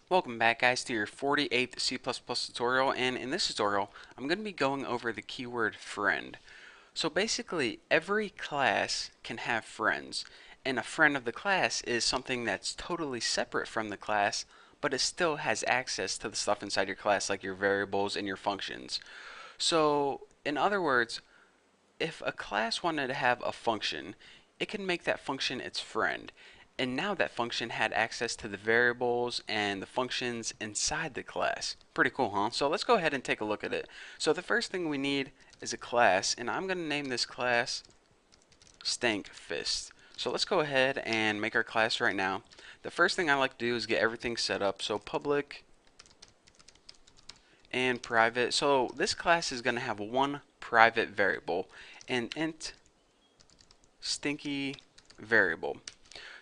Welcome back guys to your 48th C++ tutorial, and in this tutorial I'm going to be going over the keyword friend. So basically every class can have friends, and a friend of the class is something that's totally separate from the class, but it still has access to the stuff inside your class like your variables and your functions. So in other words, if a class wanted to have a function, it can make that function its friend. And now that function had access to the variables and the functions inside the class. Pretty cool, huh? So let's go ahead and take a look at it. So the first thing we need is a class, and I'm going to name this class Stankfist. So let's go ahead and make our class right now. The first thing I like to do is get everything set up. So public and private. So this class is going to have one private variable, an int stinky variable.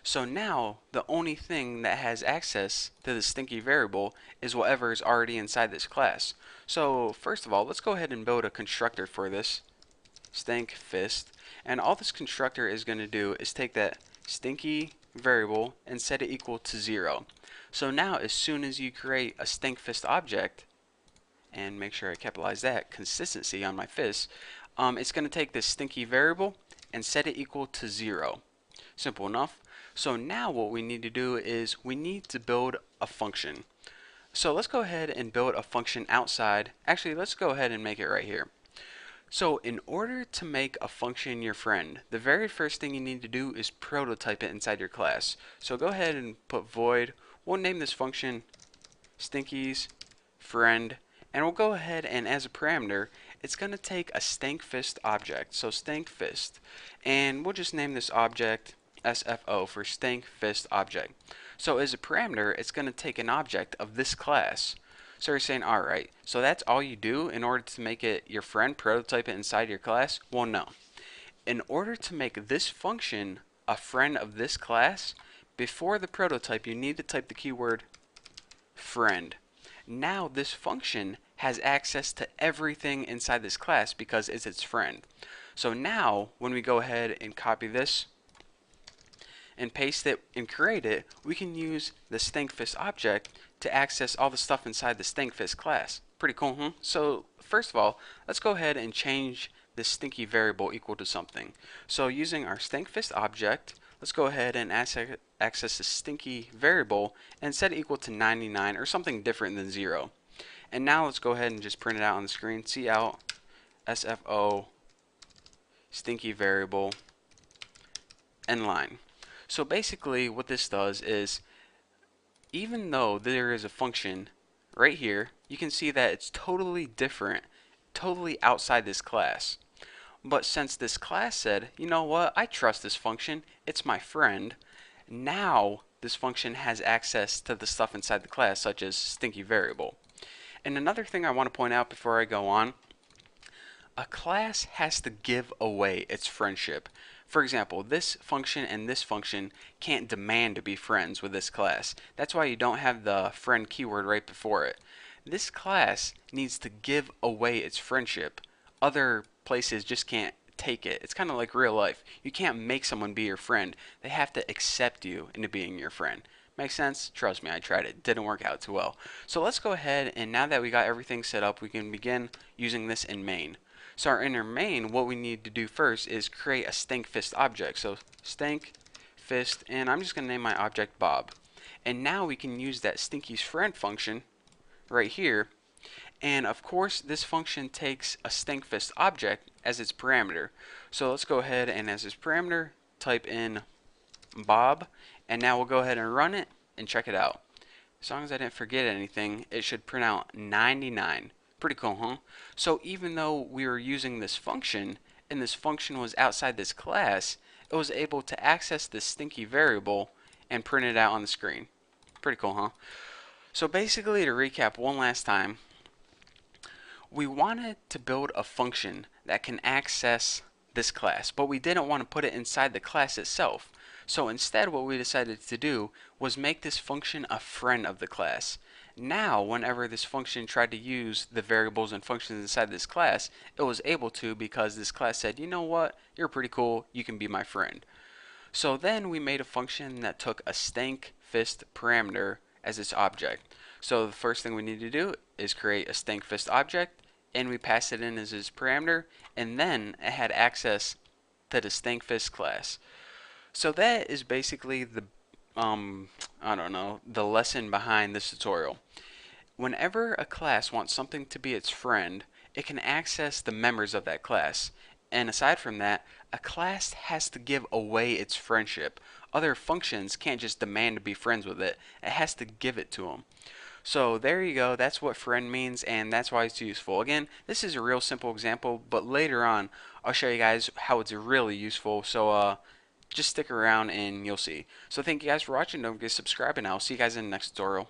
So now the only thing that has access to the stinky variable is whatever is already inside this class. So first of all, let's go ahead and build a constructor for this stankfist, and all this constructor is going to do is take that stinky variable and set it equal to 0. So now as soon as you create a stankfist object, and make sure I capitalize that, consistency on my fist, it's going to take this stinky variable and set it equal to 0. Simple enough. So now what we need to do is we need to build a function. So let's go ahead and build a function outside. Actually, let's go ahead and make it right here. So in order to make a function your friend, the very first thing you need to do is prototype it inside your class. So go ahead and put void. We'll name this function stinky's friend, and we'll go ahead and as a parameter it's going to take a stankfist object, so stankfist, and we'll just name this object SFO for stankfist object. So as a parameter it's going to take an object of this class. So you're saying, alright, so that's all you do in order to make it your friend, prototype it inside your class? Well, no. In order to make this function a friend of this class, before the prototype you need to type the keyword friend. Now this function has access to everything inside this class because it's its friend. So now when we go ahead and copy this and paste it and create it, we can use the stankfist object to access all the stuff inside the stankfist class. Pretty cool, huh? So first of all, let's go ahead and change this stinky variable equal to something. So using our stankfist object, let's go ahead and access the stinky variable and set it equal to 99 or something different than 0. And now let's go ahead and just print it out on the screen. Cout SFO stinky variable end line. So basically what this does is, even though there is a function right here, you can see that it's totally different, totally outside this class. But since this class said, you know what, I trust this function, it's my friend, now this function has access to the stuff inside the class, such as stinky variable. And another thing I want to point out before I go on, a class has to give away its friendship. For example, this function and this function can't demand to be friends with this class. That's why you don't have the friend keyword right before it. This class needs to give away its friendship. Other places just can't take it. It's kind of like real life. You can't make someone be your friend. They have to accept you into being your friend. Makes sense? Trust me, I tried it. Didn't work out too well. So let's go ahead, and now that we got everything set up, we can begin using this in main. So our inner main, what we need to do first is create a stankfist object. So stankfist, and I'm just going to name my object Bob. And now we can use that stinky's friend function right here. And of course, this function takes a stankfist object as its parameter. So let's go ahead and as its parameter, type in Bob. And now we'll go ahead and run it and check it out. As long as I didn't forget anything, it should print out 99. Pretty cool, huh? So even though we were using this function, and this function was outside this class, it was able to access this stinky variable and print it out on the screen. Pretty cool, huh? So basically, to recap one last time, we wanted to build a function that can access this class, but we didn't want to put it inside the class itself. So instead what we decided to do was make this function a friend of the class. Now whenever this function tried to use the variables and functions inside this class, it was able to because this class said, you know what, you're pretty cool, you can be my friend. So then we made a function that took a stankfist parameter as its object. So the first thing we need to do is create a Stinkfist object, and we pass it in as its parameter, and then it had access to the Stinkfist class. So that is basically the I don't know, the lesson behind this tutorial. Whenever a class wants something to be its friend, it can access the members of that class. And aside from that, a class has to give away its friendship. Other functions can't just demand to be friends with it. It has to give it to them. So there you go. That's what friend means, and that's why it's useful. Again, this is a real simple example, but later on, I'll show you guys how it's really useful. So just stick around and you'll see. So thank you guys for watching. Don't forget to subscribe, and I'll see you guys in the next tutorial.